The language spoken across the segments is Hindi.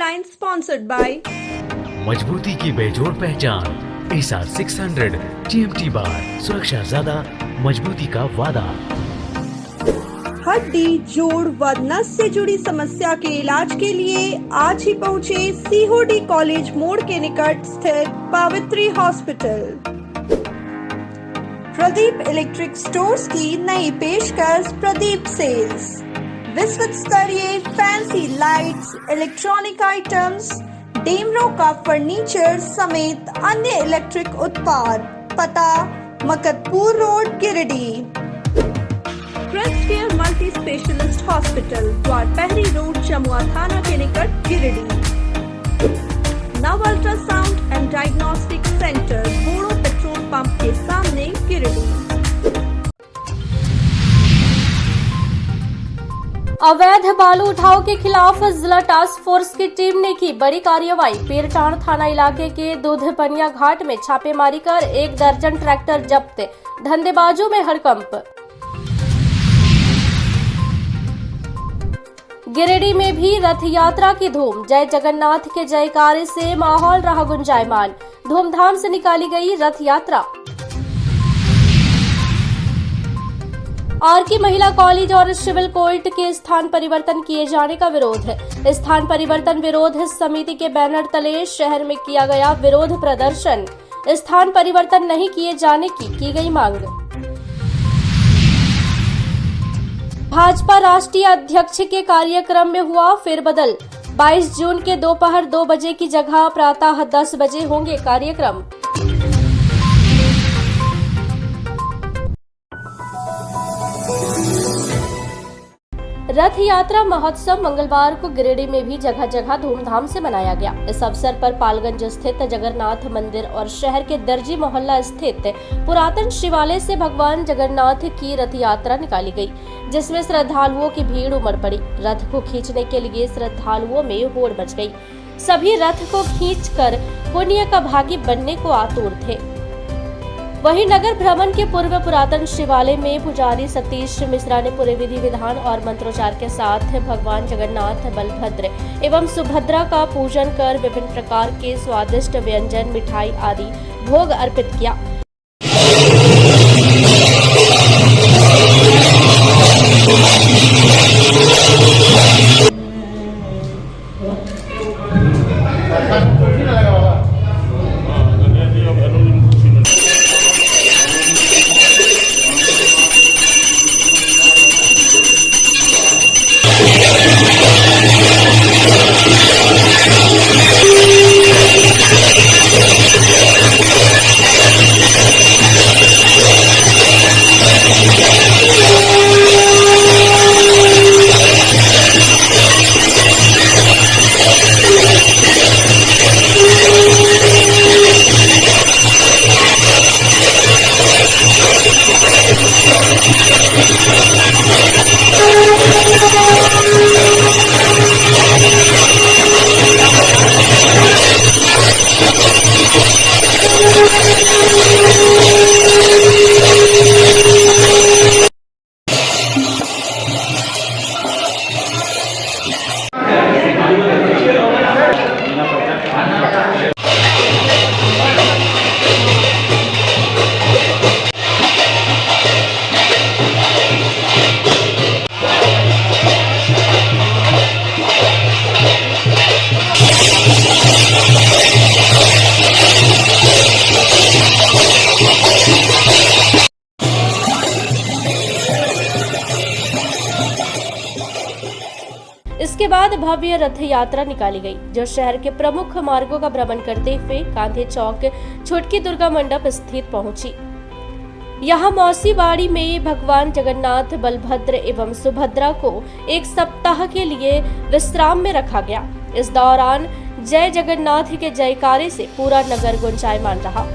हेडलाइन स्पॉन्सर्ड बाय मजबूती की बेजोड़ पहचान एसआर 600 TMT बार, सुरक्षा ज्यादा, मजबूती का वादा। हड्डी, जोड़ व नस से जुड़ी समस्या के इलाज के लिए आज ही पहुँचे सीहोडी कॉलेज मोड़ के निकट स्थित पावित्री हॉस्पिटल। प्रदीप इलेक्ट्रिक स्टोर्स की नई पेशकश प्रदीप सेल्स। विश्व स्तरीय fancy lights, electronic items, Damro का फर्नीचर समेत अन्य इलेक्ट्रिक उत्पाद। पता Maktapur road, Giridih. Crest care multi specialist hospital, द्वार पहरी रोड, चमुआ थाना के निकट, गिरिडीह। नव ultrasound and diagnostic centre, Bodo petrol pump के सामने, गिरिडीह। अवैध बालू उठाव के खिलाफ जिला टास्क फोर्स की टीम ने की बड़ी कार्रवाई। पीरटाण थाना इलाके के दूधपनिया घाट में छापेमारी कर 1 दर्जन ट्रैक्टर जब्त, धंधेबाजों में हड़कंप। गिरिडीह में भी रथ यात्रा की धूम, जय जगन्नाथ के जयकारे से माहौल रहा गुंजायमान। धूमधाम से निकाली गई रथ यात्रा। आरके महिला कॉलेज और सिविल कोर्ट के स्थान परिवर्तन किए जाने का विरोध है। स्थान परिवर्तन विरोध समिति के बैनर तले शहर में किया गया विरोध प्रदर्शन। स्थान परिवर्तन नहीं किए जाने की गई मांग। भाजपा राष्ट्रीय अध्यक्ष के कार्यक्रम में हुआ फेरबदल। 22 जून के दोपहर 2 बजे की जगह प्रातः 10 बजे होंगे कार्यक्रम। रथ यात्रा महोत्सव मंगलवार को गिरिडीह में भी जगह जगह धूमधाम से मनाया गया। इस अवसर पर पालगंज स्थित जगन्नाथ मंदिर और शहर के दर्जी मोहल्ला स्थित पुरातन शिवालय से भगवान जगन्नाथ की रथ यात्रा निकाली गई, जिसमें श्रद्धालुओं की भीड़ उमड़ पड़ी। रथ को खींचने के लिए श्रद्धालुओं में होड़ मच गई। सभी रथ को खींचकर पुण्य का भागी बनने को आतुर थे। वहीं नगर भ्रमण के पूर्व पुरातन शिवालय में पुजारी सतीश मिश्रा ने पूरे विधि विधान और मंत्रोच्चार के साथ भगवान जगन्नाथ, बलभद्र एवं सुभद्रा का पूजन कर विभिन्न प्रकार के स्वादिष्ट व्यंजन, मिठाई आदि भोग अर्पित किया। इसके बाद भव्य रथ यात्रा निकाली गई, जो शहर के प्रमुख मार्गों का भ्रमण करते हुए कांधे चौक छोटकी दुर्गा मंडप स्थित पहुंची। यहाँ मौसी बाड़ी में भगवान जगन्नाथ, बलभद्र एवं सुभद्रा को 1 सप्ताह के लिए विश्राम में रखा गया। इस दौरान जय जगन्नाथ के जयकारे से पूरा नगर गुंजायमान रहा।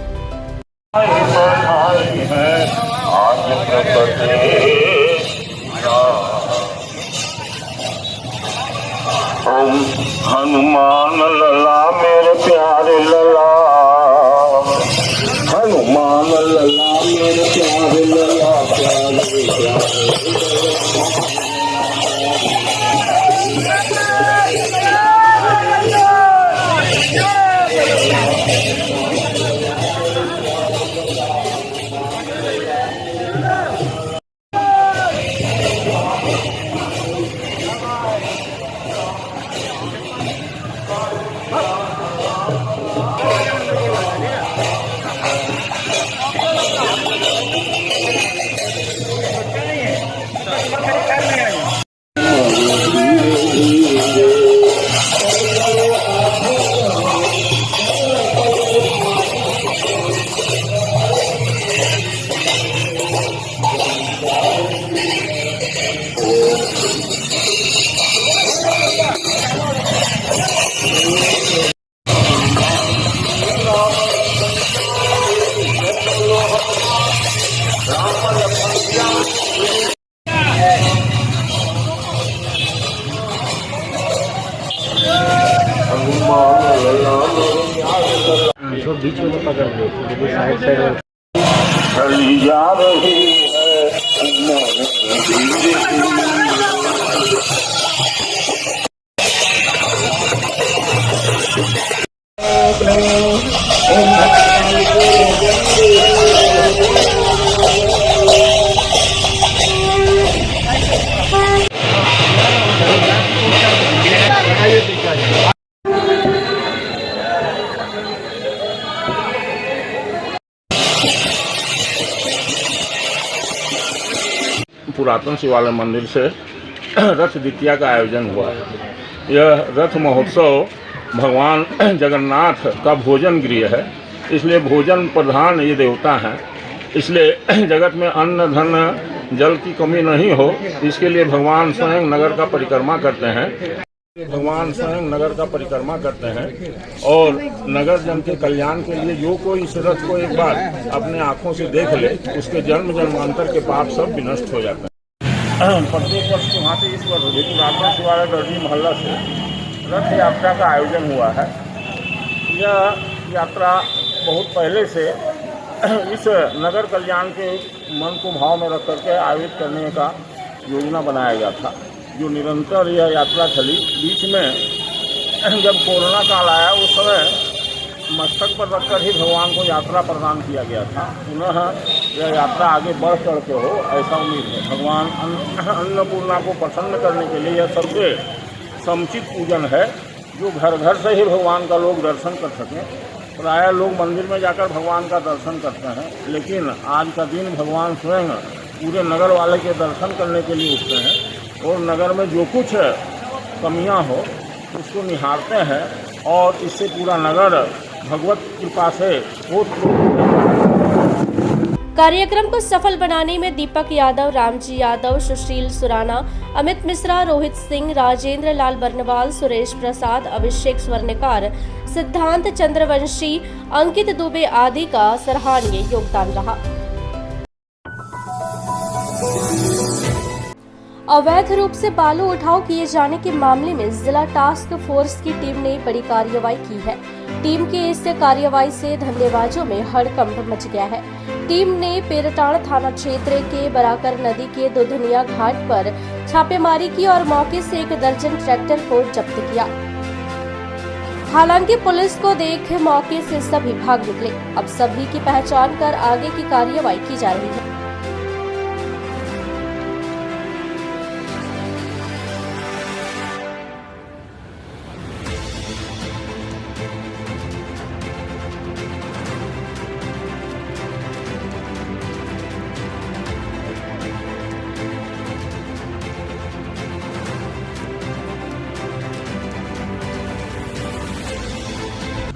ओम हनुमान लला मेरे प्यारे लला, हनुमान लला मेरे प्यारे लला, प्यारे प्यारे जो बीच में तो पकड़ लो, क्योंकि साइड साइड चली जा रही है पुरातन शिवालय मंदिर से रथ द्वितीया का आयोजन हुआ। यह रथ महोत्सव भगवान जगन्नाथ का भोजन गृह है, इसलिए भोजन प्रधान ये देवता हैं। इसलिए जगत में अन्न धन जल की कमी नहीं हो, इसके लिए भगवान स्वयं नगर का परिक्रमा करते हैं। भगवान स्वयं नगर का परिक्रमा करते हैं और नगर जन के कल्याण के लिए जो कोई इस रथ को एक बार अपने आँखों से देख ले, उसके जन्म जन्मांतर के पाप सब विनष्ट हो जाते हैं। प्रत्येक वर्ष के भांति इस वर्ष भी पुरातन शिवालय दर्जी मोहल्ला से रथ यात्रा का आयोजन हुआ है। यह यात्रा बहुत पहले से इस नगर कल्याण के मन को भाव में रख करके आयोजित करने का योजना बनाया गया था, जो निरंतर यह यात्रा चली। बीच में जब कोरोना काल आया, उस समय मस्तक पर रखकर ही भगवान को यात्रा प्रदान किया गया था। पुनः यह यात्रा आगे बढ़ चढ़ के हो, ऐसा उम्मीद है। भगवान अन्नपूर्णा को प्रसन्न करने के लिए यह सबसे समुचित पूजन है, जो घर घर से ही भगवान का लोग दर्शन कर सकें। प्रायः लोग मंदिर में जाकर भगवान का दर्शन करते हैं, लेकिन आज का दिन भगवान स्वयं पूरे नगर वाले के दर्शन करने के लिए उठते हैं और नगर में जो कुछ कमियां हो उसको निहारते हैं और इससे पूरा नगर भगवत कृपा से कार्यक्रम को सफल बनाने में दीपक यादव, रामजी यादव, सुशील सुराना, अमित मिश्रा, रोहित सिंह, राजेंद्र लाल बर्नवाल, सुरेश प्रसाद, अभिषेक स्वर्णकार, सिद्धांत चंद्रवंशी, अंकित दुबे आदि का सराहनीय योगदान रहा। अवैध रूप से बालू उठाव किए जाने के मामले में जिला टास्क फोर्स की टीम ने बड़ी कार्रवाई की है। टीम की इस कार्रवाई से धंधेबाजों में हड़कंप मच गया है। टीम ने पेरटाड़ थाना क्षेत्र के बराकर नदी के दुधनिया घाट पर छापेमारी की और मौके से 1 दर्जन ट्रैक्टर को जब्त किया। हालांकि पुलिस को देख मौके से सभी भाग निकले। अब सभी की पहचान कर आगे की कार्रवाई की जा रही है।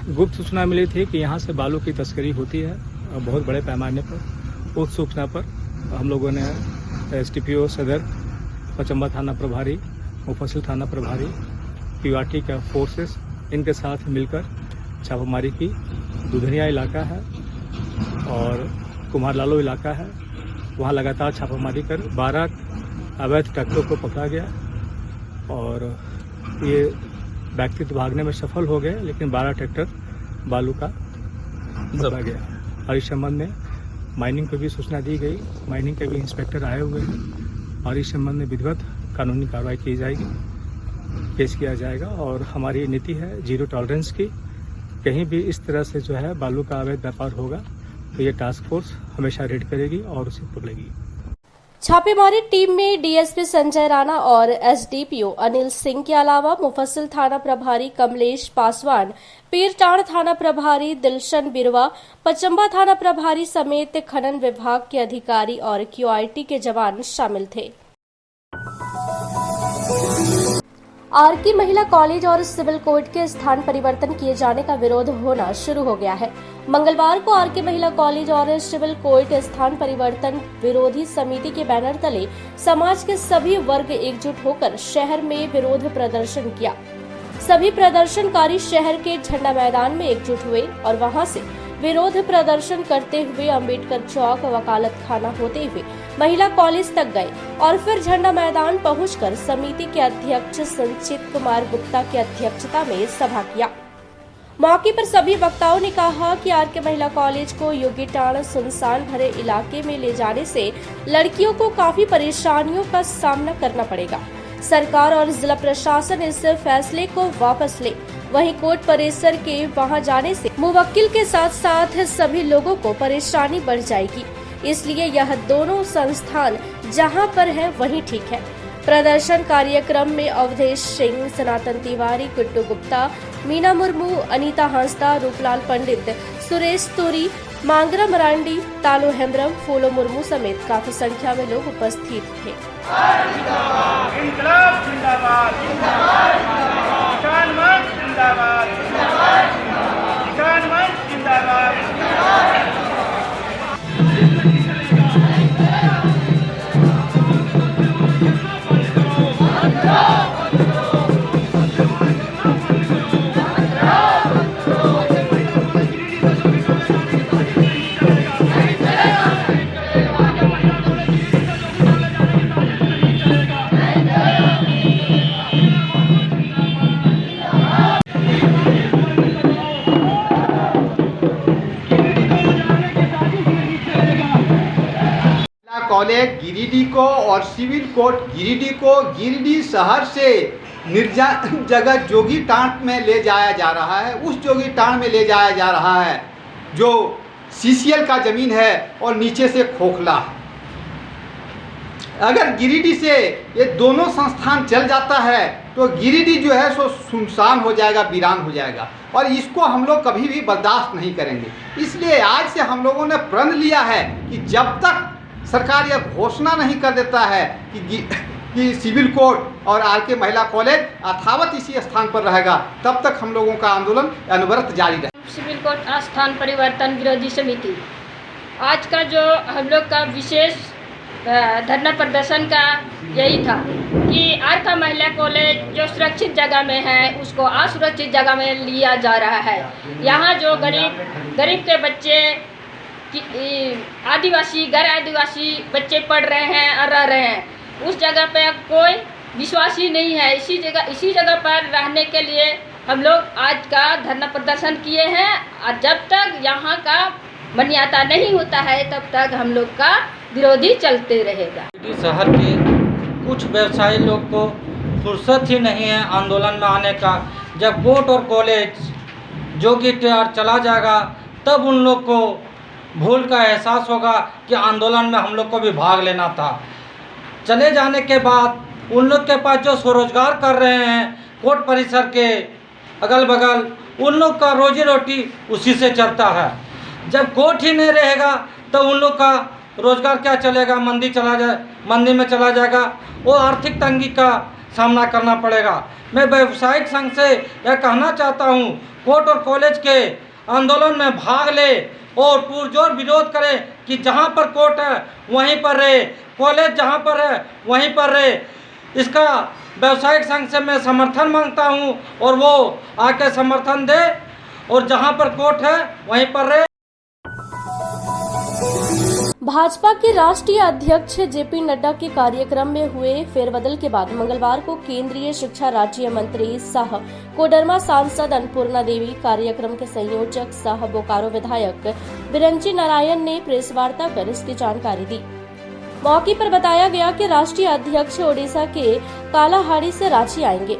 गुप्त सूचना मिली थी कि यहाँ से बालू की तस्करी होती है बहुत बड़े पैमाने पर। उस सूचना पर हम लोगों ने STPO सदर, पचम्बा थाना प्रभारी, मुफस्सिल थाना प्रभारी, पीवाटी का फोर्सेस, इनके साथ मिलकर छापामारी की। दुधनिया इलाका है और कुमारलालो इलाका है, वहाँ लगातार छापामारी कर 12 अवैध ट्रैक्टरों को पकड़ा गया और ये व्यक्ति तो भागने में सफल हो गए, लेकिन 12 ट्रैक्टर बालू का पकड़ा गया। और इस संबंध में माइनिंग को भी सूचना दी गई। माइनिंग के भी इंस्पेक्टर आए हुए हैं और इस संबंध में विधिवत कानूनी कार्रवाई की जाएगी, केस किया जाएगा। और हमारी नीति है 0 टॉलरेंस की। कहीं भी इस तरह से जो है बालू का अवैध व्यापार होगा तो ये टास्क फोर्स हमेशा रेड करेगी और उसे पकड़ेगी। छापेमारी टीम में डीएसपी संजय राणा और एसडीपीओ अनिल सिंह के अलावा मुफस्सिल थाना प्रभारी कमलेश पासवान, पीरटाड़ थाना प्रभारी दिलशन बिरवा, पचम्बा थाना प्रभारी समेत खनन विभाग के अधिकारी और क्यूआईटी के जवान शामिल थे। आरके महिला कॉलेज और सिविल कोर्ट के स्थान परिवर्तन किए जाने का विरोध होना शुरू हो गया है। मंगलवार को आरके महिला कॉलेज और सिविल कोर्ट स्थान परिवर्तन विरोधी समिति के बैनर तले समाज के सभी वर्ग एकजुट होकर शहर में विरोध प्रदर्शन किया। सभी प्रदर्शनकारी शहर के झंडा मैदान में एकजुट हुए और वहां से विरोध प्रदर्शन करते हुए अंबेडकर चौक, वकालत खाना होते हुए महिला कॉलेज तक गए और फिर झंडा मैदान पहुंचकर समिति के अध्यक्ष संचित कुमार गुप्ता की अध्यक्षता में सभा किया। मौके पर सभी वक्ताओं ने कहा कि आरके महिला कॉलेज को योगीटाण सुनसान भरे इलाके में ले जाने से लड़कियों को काफी परेशानियों का सामना करना पड़ेगा। सरकार और जिला प्रशासन इस फैसले को वापस ले। वहीं कोर्ट परिसर के वहां जाने से मुवक्किल के साथ साथ सभी लोगों को परेशानी बढ़ जाएगी, इसलिए यह दोनों संस्थान जहां पर है वहीं ठीक है। प्रदर्शन कार्यक्रम में अवधेश सिंह, सनातन तिवारी, गुड्डू गुप्ता, मीना मुर्मू, अनीता हांसदा, रूपलाल पंडित, सुरेश तुरी, मांगरा मरांडी, तालो हेम्ब्रम, फूलो मुर्मू समेत काफी संख्या में लोग उपस्थित थे। इंकलाब जिंदाबाद, किसान मंच जिंदाबाद, किसान मंच जिंदाबाद। कॉलेज गिरिडीह को और सिविल कोर्ट गिरिडीह को गिरिडीह शहर से निर्जन जगह जोगीटाण में ले जाया जा रहा है। उस जोगीटाण में ले जाया जा रहा है जो सीसीएल का ज़मीन है और नीचे से खोखला है। अगर गिरिडीह से ये दोनों संस्थान चल जाता है तो गिरिडीह जो है सो सुनसान हो जाएगा, वीरान हो जाएगा और इसको हम लोग कभी भी बर्दाश्त नहीं करेंगे। इसलिए आज से हम लोगों ने प्रण लिया है कि जब तक सरकार यह घोषणा नहीं कर देता है कि सिविल कोर्ट और आरके महिला कॉलेज यथावत इसी स्थान पर रहेगा, तब तक हम लोगों का आंदोलन अनवरत जारी रहेगा। सिविल कोर्ट स्थान परिवर्तन विरोधी समिति आज का जो हम लोग का विशेष धरना प्रदर्शन का यही था कि आरके महिला कॉलेज जो सुरक्षित जगह में है उसको असुरक्षित जगह में लिया जा रहा है। यहाँ जो गरीब के बच्चे आदिवासी गैर आदिवासी बच्चे पढ़ रहे हैं और रह रहे हैं, उस जगह पे कोई विश्वासी नहीं है। इसी जगह पर रहने के लिए हम लोग आज का धरना प्रदर्शन किए हैं और जब तक यहाँ का मान्यता नहीं होता है तब तक हम लोग का विरोधी चलते रहेगा। शहर के कुछ व्यवसायी लोग को फुर्सत ही नहीं है आंदोलन में आने का। जब कोर्ट और कॉलेज जोगीटाण चला जाएगा तब उन लोग को भूल का एहसास होगा कि आंदोलन में हम लोग को भी भाग लेना था। चले जाने के बाद उन लोग के पास जो स्वरोजगार कर रहे हैं कोर्ट परिसर के अगल बगल, उन लोग का रोजी रोटी उसी से चलता है। जब कोर्ट ही नहीं रहेगा तो उन लोग का रोजगार क्या चलेगा, मंदी में चला जाएगा, वो आर्थिक तंगी का सामना करना पड़ेगा। मैं व्यावसायिक संघ से यह कहना चाहता हूँ कोर्ट और कॉलेज के आंदोलन में भाग ले और पुरजोर विरोध करें कि जहाँ पर कोर्ट है वहीं पर रहे, कॉलेज जहाँ पर है वहीं पर रहे। इसका व्यावसायिक संघ से मैं समर्थन मांगता हूँ और वो आके समर्थन दे और जहाँ पर कोर्ट है वहीं पर रहे। भाजपा के राष्ट्रीय अध्यक्ष जेपी नड्डा के कार्यक्रम में हुए फेरबदल के बाद मंगलवार को केंद्रीय शिक्षा राज्य मंत्री सह कोडरमा सांसद अन्नपूर्णा देवी, कार्यक्रम के संयोजक सह बोकारो विधायक बिरंची नारायण ने प्रेस वार्ता कर इसकी जानकारी दी। मौके पर बताया गया कि राष्ट्रीय अध्यक्ष ओडिशा के कालाहाड़ी से रांची आएंगे,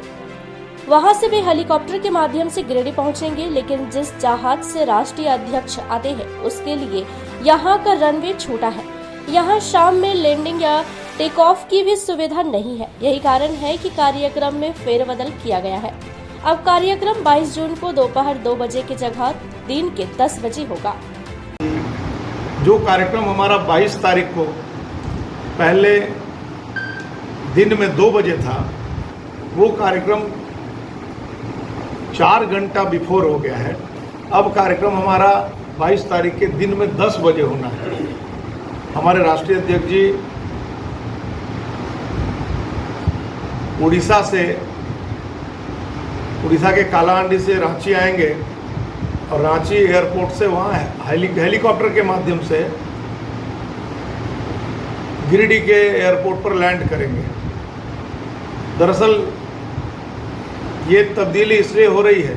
वहां से वे हेलीकॉप्टर के माध्यम से गिरिडीह पहुंचेंगे, लेकिन जिस जहाज से राष्ट्रीय अध्यक्ष आते हैं उसके लिए यहाँ का रनवे छोटा है। यहाँ शाम में लैंडिंग या टेक ऑफ की भी सुविधा नहीं है। यही कारण है कि कार्यक्रम में फेरबदल किया गया है। अब कार्यक्रम 22 जून को दोपहर 2 बजे की जगह दिन के 10 बजे होगा। जो कार्यक्रम हमारा 22 तारीख को पहले दिन में 2 बजे था, वो कार्यक्रम 4 घंटा बिफोर हो गया है। अब कार्यक्रम हमारा 22 तारीख के दिन में 10 बजे होना है। हमारे राष्ट्रीय अध्यक्ष जी उड़ीसा के कालाहांडी से रांची आएंगे और रांची एयरपोर्ट से वहाँ हेलीकॉप्टर के माध्यम से गिरिडीह के एयरपोर्ट पर लैंड करेंगे। दरअसल ये तब्दीली इसलिए हो रही है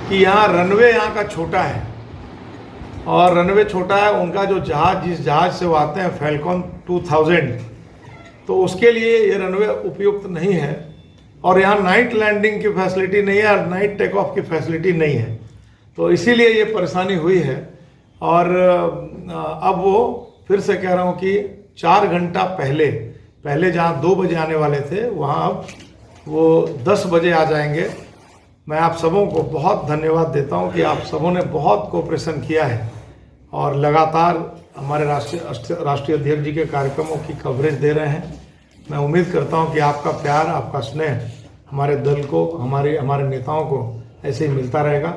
कि यहाँ रनवे यहाँ का छोटा है और रनवे छोटा है। उनका जो जहाज़, जिस जहाज़ से वो आते हैं फैल्कॉन 2000, तो उसके लिए ये रनवे उपयुक्त नहीं है और यहाँ नाइट लैंडिंग की फैसिलिटी नहीं है और नाइट टेक ऑफ की फैसिलिटी नहीं है। तो इसीलिए ये परेशानी हुई है और अब वो फिर से कह रहा हूँ कि 4 घंटा पहले जहाँ 2 बजे आने वाले थे वहाँ अब वो 10 बजे आ जाएंगे। मैं आप सबों को बहुत धन्यवाद देता हूँ कि आप सबों ने बहुत कोऑपरेशन किया है और लगातार हमारे राष्ट्रीय अध्यक्ष जी के कार्यक्रमों की कवरेज दे रहे हैं। मैं उम्मीद करता हूँ कि आपका प्यार, आपका स्नेह हमारे दल को, हमारे नेताओं को ऐसे ही मिलता रहेगा।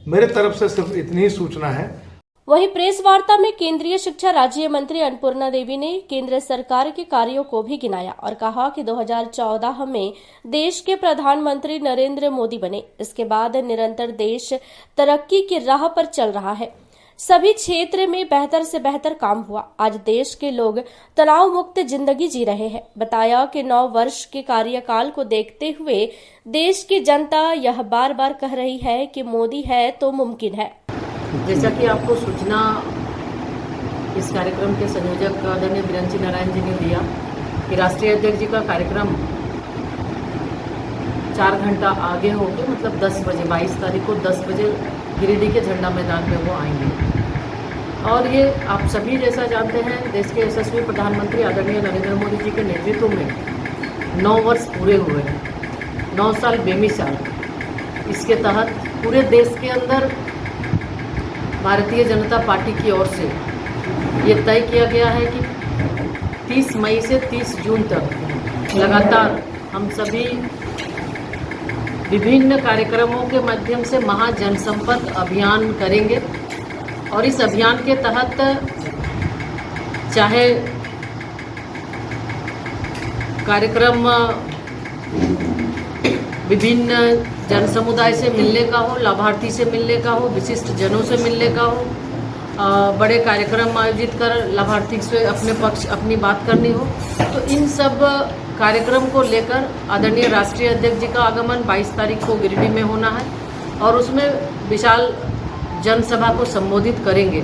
मेरे तरफ से सिर्फ इतनी ही सूचना है। वहीं प्रेस वार्ता में केंद्रीय शिक्षा राज्य मंत्री अन्नपूर्णा देवी ने केंद्र सरकार के कार्यों को भी गिनाया और कहा कि 2014 में देश के प्रधानमंत्री नरेंद्र मोदी बने। इसके बाद निरंतर देश तरक्की की राह पर चल रहा है। सभी क्षेत्र में बेहतर से बेहतर काम हुआ। आज देश के लोग तनाव मुक्त जिंदगी जी रहे हैं। बताया कि 9 वर्ष के कार्यकाल को देखते हुए देश की जनता यह बार बार कह रही है कि मोदी है तो मुमकिन है। जैसा कि आपको सूचना इस कार्यक्रम के संयोजक आदरणीय बिरंची नारायण जी ने दिया कि राष्ट्रीय अध्यक्ष जी का कार्यक्रम 4 घंटा आगे हो गया, मतलब 10 बजे 22 तारीख को 10 बजे गिरिडीह के झंडा मैदान में वो आएंगे। और ये आप सभी जैसा जानते हैं, देश के यशस्वी प्रधानमंत्री आदरणीय नरेंद्र मोदी जी के नेतृत्व में 9 वर्ष पूरे हुए हैं। 9 साल बेमिसाल। इसके तहत पूरे देश के अंदर भारतीय जनता पार्टी की ओर से ये तय किया गया है कि 30 मई से 30 जून तक लगातार हम सभी विभिन्न कार्यक्रमों के माध्यम से महाजनसंपर्क अभियान करेंगे और इस अभियान के तहत चाहे कार्यक्रम विभिन्न जन समुदाय से मिलने का हो, लाभार्थी से मिलने का हो, विशिष्ट जनों से मिलने का हो, बड़े कार्यक्रम आयोजित कर लाभार्थी से अपनी बात करनी हो, तो इन सब कार्यक्रम को लेकर आदरणीय राष्ट्रीय अध्यक्ष जी का आगमन 22 तारीख को गिरिडीह में होना है और उसमें विशाल जनसभा को संबोधित करेंगे।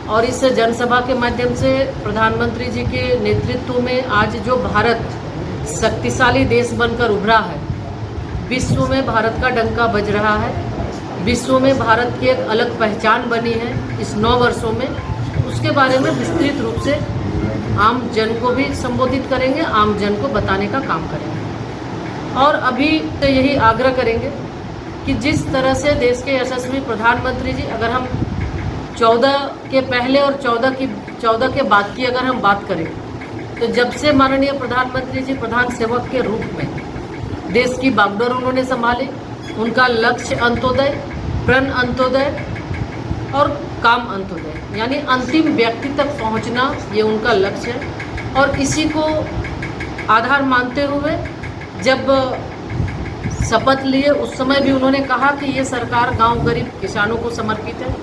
और इस जनसभा के माध्यम से प्रधानमंत्री जी के नेतृत्व में आज जो भारत शक्तिशाली देश बनकर उभरा है, विश्व में भारत का डंका बज रहा है, विश्व में भारत की एक अलग पहचान बनी है इस 9 वर्षों में, उसके बारे में विस्तृत रूप से आम जन को भी संबोधित करेंगे, आम जन को बताने का काम करेंगे। और अभी तो यही आग्रह करेंगे कि जिस तरह से देश के यशस्वी प्रधानमंत्री जी, अगर हम 14 के पहले और 14 के बाद की अगर हम बात करें, तो जब से माननीय प्रधानमंत्री जी प्रधान सेवक के रूप में देश की बागडोर उन्होंने संभाली, उनका लक्ष्य अंत्योदय, प्रण अंत्योदय और काम अंत्योदय, यानी अंतिम व्यक्ति तक पहुंचना, ये उनका लक्ष्य है। और इसी को आधार मानते हुए जब शपथ लिए उस समय भी उन्होंने कहा कि ये सरकार गांव गरीब किसानों को समर्पित है,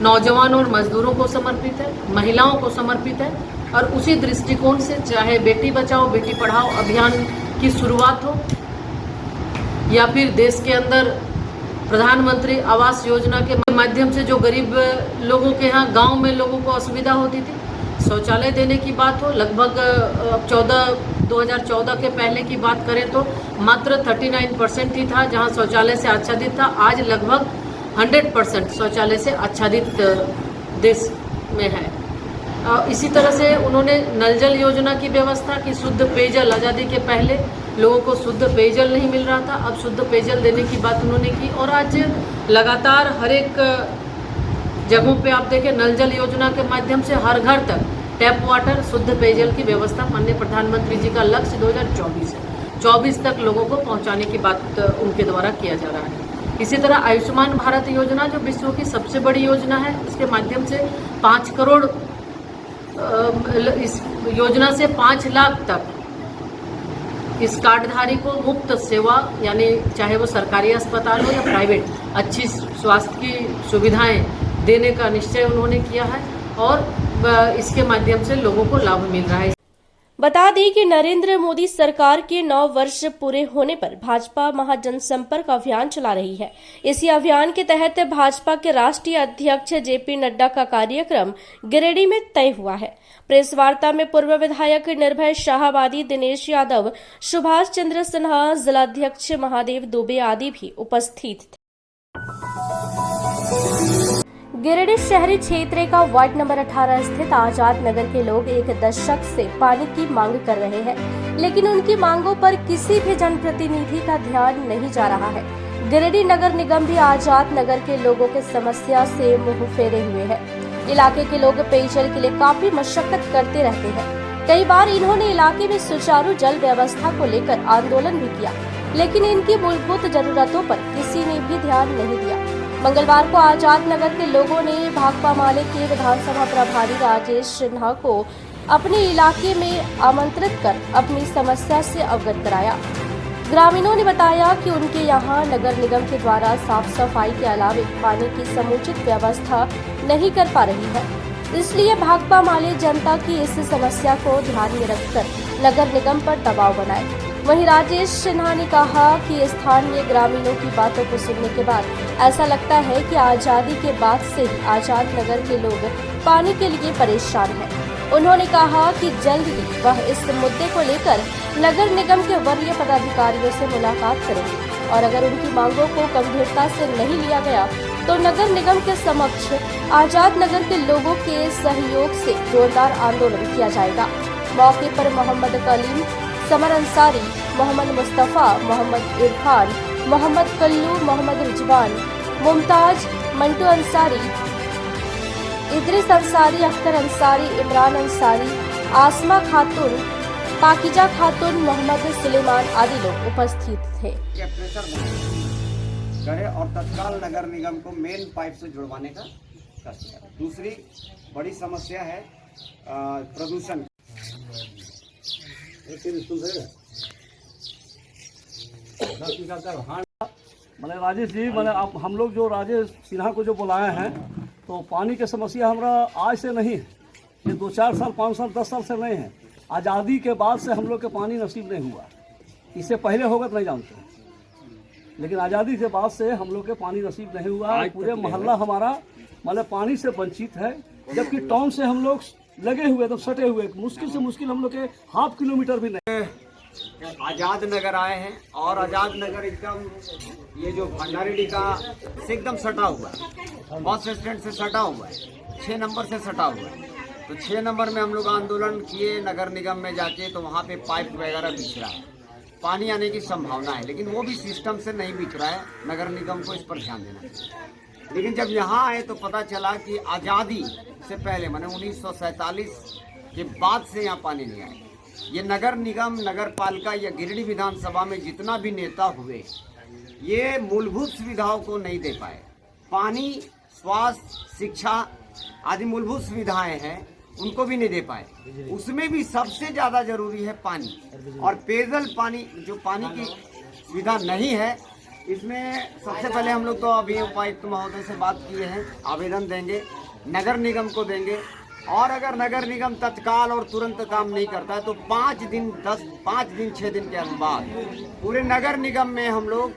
नौजवान और मजदूरों को समर्पित है, महिलाओं को समर्पित है। और उसी दृष्टिकोण से चाहे बेटी बचाओ बेटी पढ़ाओ अभियान की शुरुआत हो या फिर देश के अंदर प्रधानमंत्री आवास योजना के माध्यम से जो गरीब लोगों के यहाँ गांव में लोगों को असुविधा होती थी, शौचालय देने की बात हो, लगभग 2014 के पहले की बात करें तो मात्र 39% ही था जहां शौचालय से आच्छादित था। आज लगभग 100% शौचालय से आच्छादित देश में है। इसी तरह से उन्होंने नल जल योजना की व्यवस्था की, शुद्ध पेयजल, आज़ादी के पहले लोगों को शुद्ध पेयजल नहीं मिल रहा था, अब शुद्ध पेयजल देने की बात उन्होंने की। और आज लगातार हर एक जगहों पे आप देखें नल जल योजना के माध्यम से हर घर तक टैप वाटर, शुद्ध पेयजल की व्यवस्था माननीय प्रधानमंत्री जी का लक्ष्य 2024 है। 24 तक लोगों को पहुंचाने की बात उनके द्वारा किया जा रहा है। इसी तरह आयुष्मान भारत योजना जो विश्व की सबसे बड़ी योजना है, इसके माध्यम से 5 करोड़ इस योजना से 5 लाख तक इस कार्डधारी को मुफ्त सेवा, यानी चाहे वो सरकारी अस्पताल हो या प्राइवेट, अच्छी स्वास्थ्य की सुविधाएं देने का निश्चय उन्होंने किया है और इसके माध्यम से लोगों को लाभ मिल रहा है। बता दें कि नरेंद्र मोदी सरकार के 9 वर्ष पूरे होने पर भाजपा महाजनसंपर्क अभियान चला रही है। इसी अभियान के तहत भाजपा के राष्ट्रीय अध्यक्ष जेपी नड्डा का कार्यक्रम गिरिडीह में तय हुआ है। प्रेस वार्ता में पूर्व विधायक निर्भय शाहबादी, दिनेश यादव, सुभाष चंद्र सिन्हा, जिलाध्यक्ष महादेव दुबे आदि भी उपस्थित थे। गिरिडीह शहरी क्षेत्र का वार्ड नंबर 18 स्थित आजाद नगर के लोग एक दशक से पानी की मांग कर रहे हैं, लेकिन उनकी मांगों पर किसी भी जनप्रतिनिधि का ध्यान नहीं जा रहा है। गिरिडीह नगर निगम भी आजाद नगर के लोगों की समस्या से मुंह फेरे हुए है। इलाके के लोग पेयजल के लिए काफी मशक्कत करते रहते हैं। कई बार इन्होंने इलाके में सुचारू जल व्यवस्था को लेकर आंदोलन भी किया, लेकिन इनकी मूलभूत जरूरतों पर किसी ने भी ध्यान नहीं दिया। मंगलवार को आजाद नगर के लोगों ने भाकपा माले के विधानसभा प्रभारी राजेश सिन्हा को अपने इलाके में आमंत्रित कर अपनी समस्या से अवगत कराया। ग्रामीणों ने बताया कि उनके यहां नगर निगम के द्वारा साफ सफाई के अलावा पानी की समुचित व्यवस्था नहीं कर पा रही है, इसलिए भाकपा माले जनता की इस समस्या को ध्यान में रखकर नगर निगम पर दबाव बनाए। वहीं राजेश सिन्हा ने कहा कि स्थानीय ग्रामीणों की बातों को सुनने के बाद ऐसा लगता है कि आजादी के बाद से ही आजाद नगर के लोग पानी के लिए परेशान हैं। उन्होंने कहा कि जल्द ही वह इस मुद्दे को लेकर नगर निगम के वरीय पदाधिकारियों से मुलाकात करेंगे और अगर उनकी मांगों को गंभीरता से नहीं लिया गया तो नगर निगम के समक्ष आजाद नगर के लोगों के सहयोग से जोरदार आंदोलन किया जाएगा। मौके पर मोहम्मद कलीम, समर अंसारी, मोहम्मद मुस्तफ़ा, मोहम्मद इरफान, मोहम्मद कल्लू, मोहम्मद रिजवान, मुमताज, मंटू अंसारी, इद्रिस अंसारी, अख्तर अंसारी, इमरान अंसारी, आसमा खातून, पाकिजा खातून, मोहम्मद सुलेमान आदि लोग उपस्थित थे। करे और तत्काल नगर निगम को मेन पाइप से जुड़वाने का कष्ट करें। दूसरी बड़ी समस्या है प्रदूषण। मैंने राजेश जी, मैंने आप हम लोग जो राजेश सिन्हा को जो बुलाए हैं, तो पानी की समस्या हमारा आज से नहीं है, ये 2-4 साल 5 साल 10 साल से नहीं है। आज़ादी के बाद से हम लोग के पानी नसीब नहीं हुआ, इससे पहले होगा तो नहीं जानते, लेकिन आज़ादी के बाद से हम लोग के पानी नसीब नहीं हुआ। पूरे मोहल्ला हमारा मतलब पानी से वंचित है, जबकि टाउन से हम लोग लगे हुए तो सटे हुए, मुश्किल से मुश्किल हम लोग के 1/2 किलोमीटर भी नहीं। आजाद नगर आए हैं और आजाद नगर एकदम ये जो भंडारी का से एकदम सटा हुआ है, बस स्टैंड से सटा हुआ है, 6 नंबर से सटा हुआ है। तो 6 नंबर में हम लोग आंदोलन किए नगर निगम में जाके, तो वहाँ पे पाइप वगैरह बिछ रहा है, पानी आने की संभावना है, लेकिन वो भी सिस्टम से नहीं बिछ रहा है। नगर निगम को इस पर ध्यान देना चाहिए। लेकिन जब यहाँ आए तो पता चला कि आज़ादी से पहले माने 1947 के बाद से यहाँ पानी नहीं आया। ये नगर निगम, नगर पालिका या गिरिडीह विधानसभा में जितना भी नेता हुए, ये मूलभूत सुविधाओं को नहीं दे पाए। पानी, स्वास्थ्य, शिक्षा आदि मूलभूत सुविधाएं हैं, उनको भी नहीं दे पाए। उसमें भी सबसे ज़्यादा जरूरी है पानी और पेयजल पानी, जो पानी की सुविधा नहीं है। इसमें सबसे पहले हम लोग तो अभी उपायुक्त महोदय से बात किए हैं, आवेदन देंगे, नगर निगम को देंगे, और अगर नगर निगम तत्काल और तुरंत काम नहीं करता है तो 5 दिन 6 दिन के बाद पूरे नगर निगम में हम लोग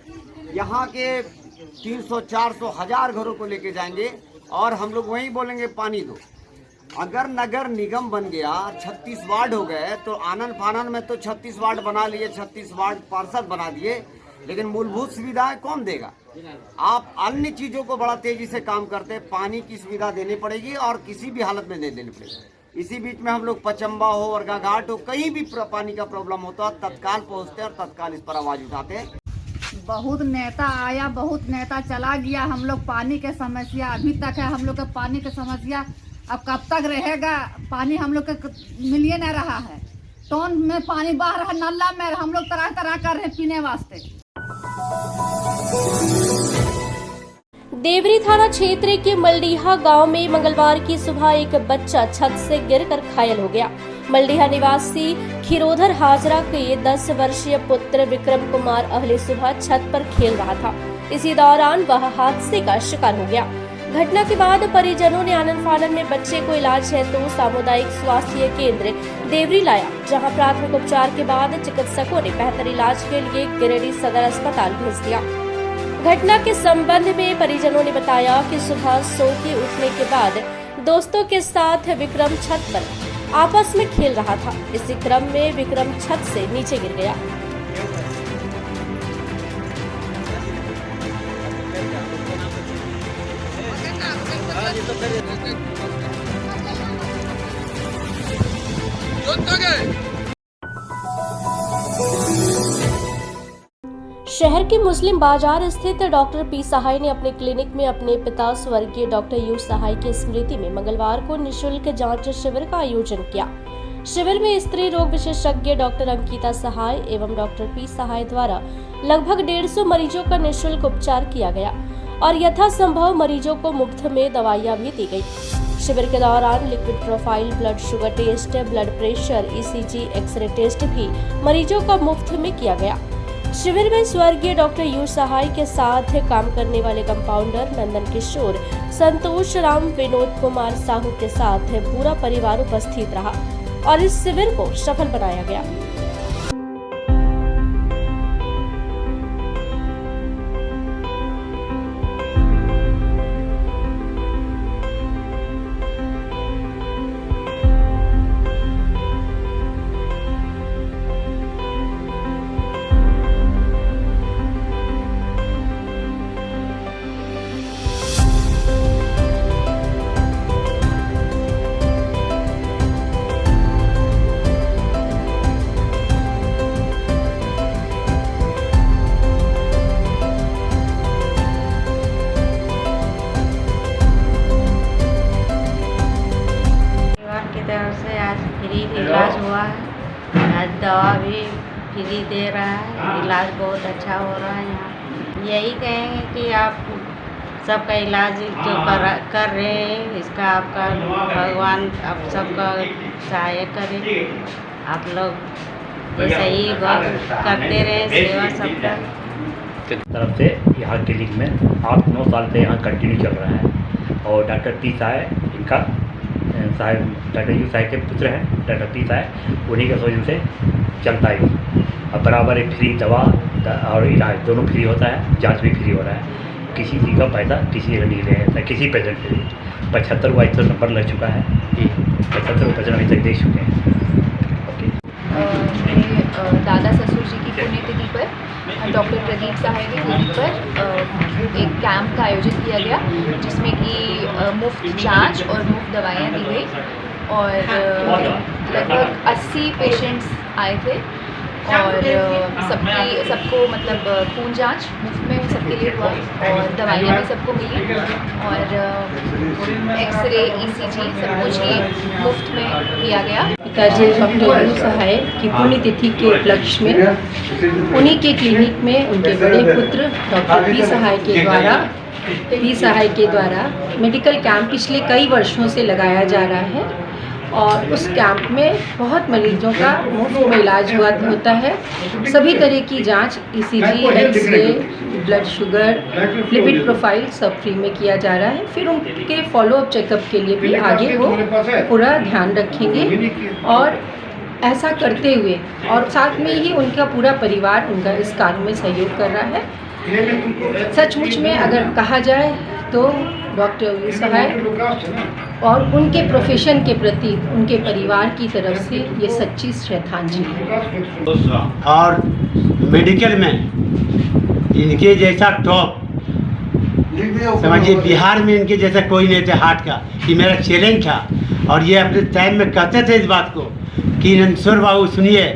यहाँ के 300, 400, 1000 घरों को लेके जाएंगे और हम लोग वहीं बोलेंगे पानी दो। अगर नगर निगम बन गया, 36 वार्ड हो गए, तो आनन फानन में तो 36 वार्ड बना लिए, 36 वार्ड पार्षद बना दिए, लेकिन मूलभूत सुविधाएं कौन देगा? आप अन्य चीजों को बड़ा तेजी से काम करते, पानी की सुविधा देनी पड़ेगी और किसी भी हालत में नहीं देनी पड़ेगी। इसी बीच में हम लोग पचम्बा हो, वर्गा घाट हो, कहीं भी पानी का प्रॉब्लम होता है, तत्काल पहुंचते और तत्काल इस पर आवाज उठाते हैं। बहुत नेता आया, बहुत नेता चला गया। हम लोग पानी के समस्या अभी तक है, हम लोग का पानी की समस्या अब कब तक रहेगा? पानी हम लोग का मिलिए न रहा है। टोन में पानी बह रहा है, नल्ला में हम लोग तरह तरह कर रहे हैं पीने वास्ते। देवरी थाना क्षेत्र के मलडीहा गांव में मंगलवार की सुबह एक बच्चा छत से गिरकर घायल हो गया। मलडीहा निवासी खीरोधर हाजरा के 10 वर्षीय पुत्र विक्रम कुमार अगले सुबह छत पर खेल रहा था। इसी दौरान वह हादसे का शिकार हो गया। घटना के बाद परिजनों ने आनन फानन में बच्चे को इलाज हेतु सामुदायिक स्वास्थ्य केंद्र देवरी लाया, जहां प्राथमिक उपचार के बाद चिकित्सकों ने बेहतर इलाज के लिए गिरिडीह सदर अस्पताल भेज दिया। घटना के संबंध में परिजनों ने बताया कि सुबह सो के उठने के बाद दोस्तों के साथ विक्रम छत पर आपस में खेल रहा था। इसी क्रम में विक्रम छत से नीचे गिर गया। शहर के मुस्लिम बाजार स्थित डॉक्टर पी सहाय ने अपने क्लिनिक में अपने पिता स्वर्गीय डॉक्टर यू सहाय की स्मृति में मंगलवार को निःशुल्क जांच शिविर का आयोजन किया। शिविर में स्त्री रोग विशेषज्ञ डॉक्टर अंकिता सहाय एवं डॉक्टर पी सहाय द्वारा लगभग 150 मरीजों का निःशुल्क उपचार किया गया और यथासंभव मरीजों को मुफ्त में दवाइयां भी दी गई। शिविर के दौरान liquid profile, blood sugar test, blood pressure, ECG, x-ray test भी मरीजों का मुफ्त में किया गया। शिविर में स्वर्गीय डॉक्टर यू सहाय के साथ काम करने वाले कंपाउंडर नंदन किशोर, संतोष राम, विनोद कुमार साहू के साथ पूरा परिवार उपस्थित रहा और इस शिविर को सफल बनाया गया। से आज फ्री इलाज हुआ है। आज दवा भी फ्री दे रहा है। इलाज बहुत अच्छा हो रहा है यहाँ। यही कहेंगे कि आप सबका इलाज जो कर रहे हैं, इसका आपका भगवान आप सबका सहायक करे। आप लोग ऐसे ही करते रहे सेवा सबका। तरफ से यहाँ क्लिनिक में 8-9 साल से यहाँ कंटिन्यू चल रहा है और डॉक्टर पी सहाय इनका डॉक्टर यू सहाय के पुत्र हैं। डॉक्टर पी सहाय उन्हीं के वजह से चलता है और बराबर एक फ्री दवा और इलाज दोनों फ्री होता है। जांच भी फ्री हो रहा है। किसी चीज़ का पैसा किसी का नहीं ले किसी पेशेंट से। 75 का 100 नंबर लग चुका है। 75 पेशेंट अभी तक दे चुके हैं। मेरे दादा ससुर जी की पुण्यतिथि पर डॉक्टर प्रदीप सहाय के क्लिनिक पर एक कैंप का आयोजन किया गया, जिसमें कि मुफ्त जांच और मुफ्त दवाइयाँ दी गई और लगभग 80 पेशेंट्स आए थे और सबको मतलब खून जांच मुफ्त में सबके लिए हुआ और दवाइयाँ भी सबको मिली और एक्सरे, ECG सब कुछ ही मुफ्त में किया गया। पिताजी डॉक्टर यू सहाय की पुण्यतिथि के उपलक्ष्य में उन्हीं के क्लिनिक में उनके बड़े पुत्र डॉक्टर पी सहाय के द्वारा मेडिकल कैंप पिछले कई वर्षों से लगाया जा रहा है और उस कैंप में बहुत मरीजों का मुफ्त में इलाज होता है। सभी तरह की जांच, ECG, x-ray, blood sugar, lipid profile सब फ्री में किया जा रहा है। फिर उनके फॉलोअप चेकअप के लिए भी आगे वो पूरा ध्यान रखेंगे और ऐसा करते हुए और साथ में ही उनका पूरा परिवार उनका इस कार्य में सहयोग कर रहा है। सचमुच में अगर कहा जाए तो डॉक्टर यू सहाय और उनके प्रोफेशन के प्रति उनके परिवार की तरफ से ये सच्ची श्रद्धांजलि है। और मेडिकल में इनके जैसा टॉप समझिए बिहार में इनके जैसा कोई नहीं था। हार्ट का ये मेरा चैलेंज था और ये अपने टाइम में कहते थे इस बात को कि नंदसुर बाबू सुनिए,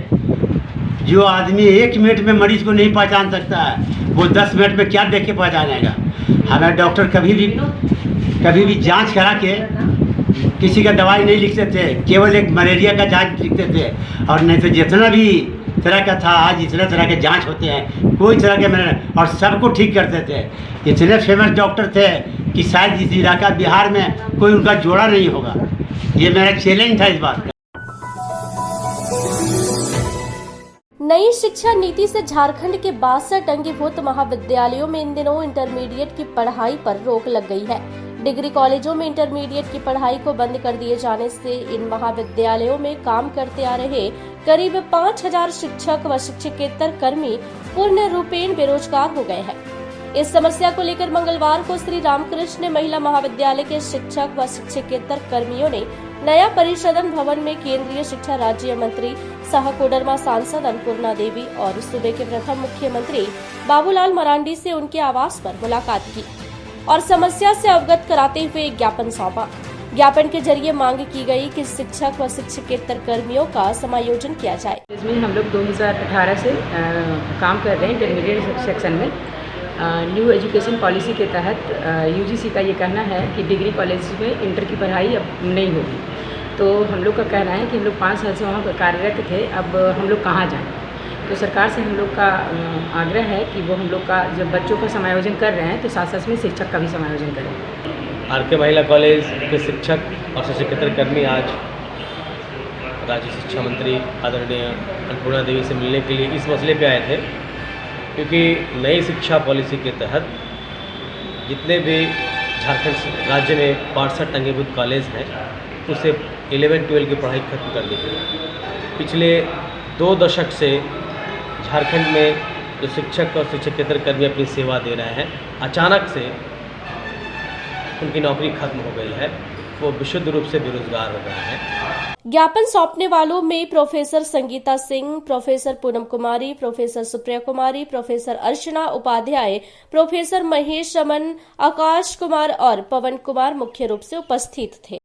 जो आदमी 1 मिनट में मरीज को नहीं पहचान सकता है वो 10 मिनट में क्या देख के पहचानेगा। हमें डॉक्टर कभी भी जांच करा के किसी का दवाई नहीं लिखते थे, केवल एक मलेरिया का जांच लिखते थे। और नहीं तो जितना भी तरह का था, आज इतना तरह के जांच होते हैं, कोई तरह के मैंने, और सबको ठीक करते थे। इतने फेमस डॉक्टर थे कि शायद इस इलाका बिहार में कोई उनका जोड़ा नहीं होगा। ये मेरा चैलेंज था इस बात का। नई शिक्षा नीति से झारखंड के 62 अंगीभूत महाविद्यालयों में इन दिनों इंटरमीडिएट की पढ़ाई पर रोक लग गई है। डिग्री कॉलेजों में इंटरमीडिएट की पढ़ाई को बंद कर दिए जाने से इन महाविद्यालयों में काम करते आ रहे करीब 5000 शिक्षक व शिक्षकेतर कर्मी पूर्ण रूपेण बेरोजगार हो गए हैं। इस समस्या को लेकर मंगलवार को श्री रामकृष्ण महिला महाविद्यालय के शिक्षक व शिक्षकेतर कर्मियों ने नया परिसदन भवन में केंद्रीय शिक्षा राज्य मंत्री सह कोडरमा सांसद अन्नपूर्णा देवी और सूबे के प्रथम मुख्यमंत्री बाबूलाल मरांडी से उनके आवास पर मुलाकात की और समस्या से अवगत कराते हुए एक ज्ञापन सौंपा। ज्ञापन के जरिए मांग की गई कि शिक्षक व शिक्षकेतर कर्मियों का समायोजन किया जाए। इसमें हम लोग 2018 से काम कर रहे हैं इंटरमीडिएट सेक्शन में। न्यू एजुकेशन पॉलिसी के तहत यूजीसी का ये कहना है कि डिग्री कॉलेज में इंटर की पढ़ाई अब नहीं होगी। तो हम लोग का कहना है कि हम लोग 5 साल से वहाँ पर कार्यरत थे, अब हम लोग कहाँ जाएँ। तो सरकार से हम लोग का आग्रह है कि वो हम लोग का जब बच्चों का समायोजन कर रहे हैं तो साथ साथ में शिक्षक का भी समायोजन करें। आर.के. महिला कॉलेज के शिक्षक और शिक्षकेतर कर्मी आज राज्य शिक्षा मंत्री आदरणीय अन्नपूर्णा देवी से मिलने के लिए इस मसले पे आए थे, क्योंकि नई शिक्षा पॉलिसी के तहत जितने भी झारखंड राज्य में 62 अंगीभूत कॉलेज हैं उसे 11-12 की पढ़ाई खत्म कर दी गई। पिछले 2 दशक से झारखंड में जो शिक्षक और शिक्षकेतर कर्मी अपनी सेवा दे रहे हैं, अचानक से उनकी नौकरी खत्म हो गई है, वो विशुद्ध रूप से बेरोजगार हो गए हैं। ज्ञापन सौंपने वालों में प्रोफेसर संगीता सिंह, प्रोफेसर पूनम कुमारी, प्रोफेसर सुप्रिया कुमारी, प्रोफेसर अर्चना उपाध्याय, प्रोफेसर महेश रमन, आकाश कुमार और पवन कुमार मुख्य रूप से उपस्थित थे।